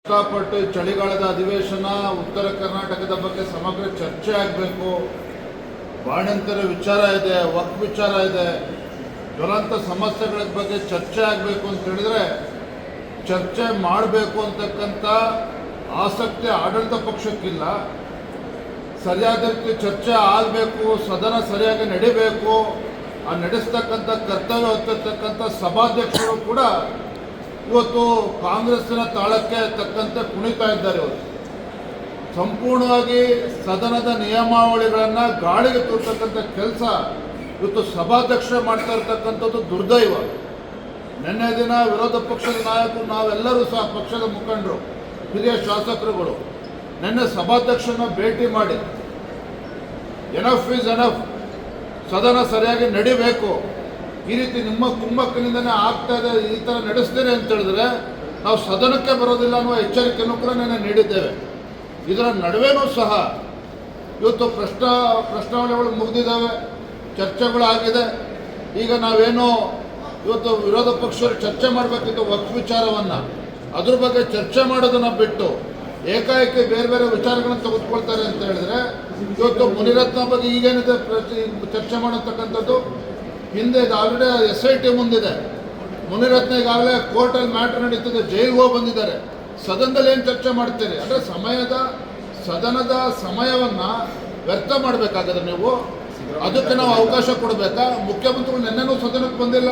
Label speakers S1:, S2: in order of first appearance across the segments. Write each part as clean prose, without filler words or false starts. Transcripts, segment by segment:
S1: ಕಷ್ಟಪಟ್ಟು ಚಳಿಗಾಲದ ಅಧಿವೇಶನ ಉತ್ತರ ಕರ್ನಾಟಕದ ಬಗ್ಗೆ ಸಮಗ್ರ ಚರ್ಚೆ ಆಗಬೇಕು. ಬಾಣಂತರ ವಿಚಾರ ಇದೆ, ವಕ್ಫ್ ವಿಚಾರ ಇದೆ, ಜ್ವಲಂತ ಸಮಸ್ಯೆಗಳ ಬಗ್ಗೆ ಚರ್ಚೆ ಆಗಬೇಕು ಅಂತ ಹೇಳಿದ್ರೆ ಚರ್ಚೆ ಮಾಡಬೇಕು ಅಂತಕ್ಕಂಥ ಆಸಕ್ತಿ ಆಡಳಿತ ಪಕ್ಷಕ್ಕಿಲ್ಲ. ಸರಿಯಾದ ರೀತಿ ಚರ್ಚೆ ಆಗಬೇಕು, ಸದನ ಸರಿಯಾಗಿ ನಡಿಬೇಕು, ಆ ನಡೆಸ್ತಕ್ಕಂಥ ಕರ್ತವ್ಯ ಹೊತ್ತಿರ್ತಕ್ಕಂಥ ಸಭಾಧ್ಯಕ್ಷರು ಕೂಡ ಇವತ್ತು ಕಾಂಗ್ರೆಸ್ಸಿನ ತಾಳಕ್ಕೆ ತಕ್ಕಂತೆ ಕುಣಿತಾ ಇದ್ದಾರೆ. ಇವತ್ತು ಸಂಪೂರ್ಣವಾಗಿ ಸದನದ ನಿಯಮಾವಳಿಗಳನ್ನು ಗಾಳಿಗೆ ತೂರ್ತಕ್ಕಂಥ ಕೆಲಸ ಇವತ್ತು ಸಭಾಧ್ಯಕ್ಷ ಮಾಡ್ತಾ ಇರ್ತಕ್ಕಂಥದ್ದು ದುರ್ದೈವ. ನಿನ್ನೆ ದಿನ ವಿರೋಧ ಪಕ್ಷದ ನಾಯಕರು, ನಾವೆಲ್ಲರೂ ಸಹ ಪಕ್ಷದ ಮುಖಂಡರು, ಹಿರಿಯ ಶಾಸಕರುಗಳು ನಿನ್ನೆ ಸಭಾಧ್ಯಕ್ಷರನ್ನ ಭೇಟಿ ಮಾಡಿ ಎನಫ್ ಈಸ್ ಎನಫ್, ಸದನ ಸರಿಯಾಗಿ ನಡಿಬೇಕು, ಈ ರೀತಿ ನಿಮ್ಮ ಕುಮ್ಮಕ್ಕಿನಿಂದನೇ ಆಗ್ತಾ ಇದೆ, ಈ ಥರ ನಡೆಸ್ತೀರಿ ಅಂತ ಹೇಳಿದ್ರೆ ನಾವು ಸದನಕ್ಕೆ ಬರೋದಿಲ್ಲ ಅನ್ನುವ ಎಚ್ಚರಿಕೆಯನ್ನು ಕೂಡ ನೆನ್ನೆ ನೀಡಿದ್ದೇವೆ. ಇದರ ನಡುವೆನೂ ಸಹ ಇವತ್ತು ಪ್ರಶ್ನಾವಳಿಗಳು ಮುಗಿದಿದ್ದಾವೆ, ಚರ್ಚೆಗಳಾಗಿದೆ. ಈಗ ನಾವೇನು ಇವತ್ತು ವಿರೋಧ ಪಕ್ಷರು ಚರ್ಚೆ ಮಾಡಬೇಕಿತ್ತು ವಕ್ಫ್ ವಿಚಾರವನ್ನು, ಅದ್ರ ಬಗ್ಗೆ ಚರ್ಚೆ ಮಾಡೋದನ್ನು ಬಿಟ್ಟು ಏಕಾಏಕಿ ಬೇರೆ ಬೇರೆ ವಿಚಾರಗಳನ್ನು ತೆಗೆದುಕೊಳ್ತಾರೆ ಅಂತ ಹೇಳಿದ್ರೆ ಇವತ್ತು ಮುನಿರತ್ನ ಬಗ್ಗೆ ಈಗೇನಿದೆ ಚರ್ಚೆ ಮಾಡತಕ್ಕಂಥದ್ದು, ಹಿಂದೆ ಇದು ಆಲ್ರೆಡಿ SIT ಮುಂದಿದೆ. ಮುನಿರತ್ನ ಈಗಾಗಲೇ ಕೋರ್ಟಲ್ಲಿ ಮ್ಯಾಟ್ರ್ ನಡೀತದೆ, ಜೈಲಿಗೆ ಹೋಗಿ ಬಂದಿದ್ದಾರೆ. ಸದನದಲ್ಲಿ ಏನು ಚರ್ಚೆ ಮಾಡ್ತೀರಿ? ಅಂದರೆ ಸದನದ ಸಮಯವನ್ನು ವ್ಯರ್ಥ ಮಾಡಬೇಕಾಗದೆ ನೀವು, ಅದಕ್ಕೆ ನಾವು ಅವಕಾಶ ಕೊಡಬೇಕಾ? ಮುಖ್ಯಮಂತ್ರಿಗಳು ನಿನ್ನೆನೂ ಸದನಕ್ಕೆ ಬಂದಿಲ್ಲ,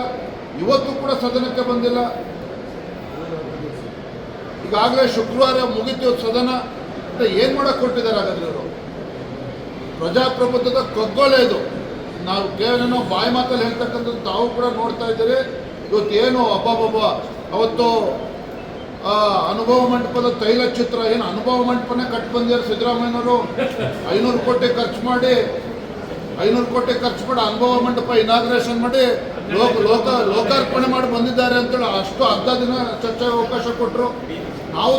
S1: ಇವತ್ತು ಕೂಡ ಸದನಕ್ಕೆ ಬಂದಿಲ್ಲ. ಈಗಾಗಲೇ ಶುಕ್ರವಾರ ಮುಗಿತು ಸದನ. ಅಂದರೆ ಏನು ಮಾಡೋಕ್ಕೆ ಕೊಟ್ಟಿದ್ದಾರೆ ಹಾಗಾದ್ರೆ ಇವರು? ಪ್ರಜಾಪ್ರಭುತ್ವದ ಕಗ್ಗೊಲೆ ಇದು. ನಾವು ಕೇವಲ ಬಾಯಿ ಮಾತಲ್ಲಿ ಹೇಳ್ತಕ್ಕಂಥದ್ದು ತಾವು ಕೂಡ ನೋಡ್ತಾ ಇದ್ದೀರಿ. ಇವತ್ತೇನು ಅಬ್ಬಬ್ಬ, ಅವತ್ತು ಅನುಭವ ಮಂಟಪದ ತೈಲ ಚಿತ್ರ, ಏನು ಅನುಭವ ಮಂಟಪನೇ ಕಟ್ಟಿ ಬಂದಿದ್ದಾರೆ ಸಿದ್ದರಾಮಯ್ಯನವರು. 500 ಕೋಟಿ ಖರ್ಚು ಮಾಡಿ ಅನುಭವ ಮಂಟಪ ಇನಾಗ್ರೇಷನ್ ಮಾಡಿ ಲೋಕಾರ್ಪಣೆ ಮಾಡಿ ಬಂದಿದ್ದಾರೆ ಅಂತೇಳಿ ಅಷ್ಟು ಅರ್ಧ ದಿನ ಚರ್ಚೆಗೆ ಅವಕಾಶ ಕೊಟ್ಟರು. ನಾವು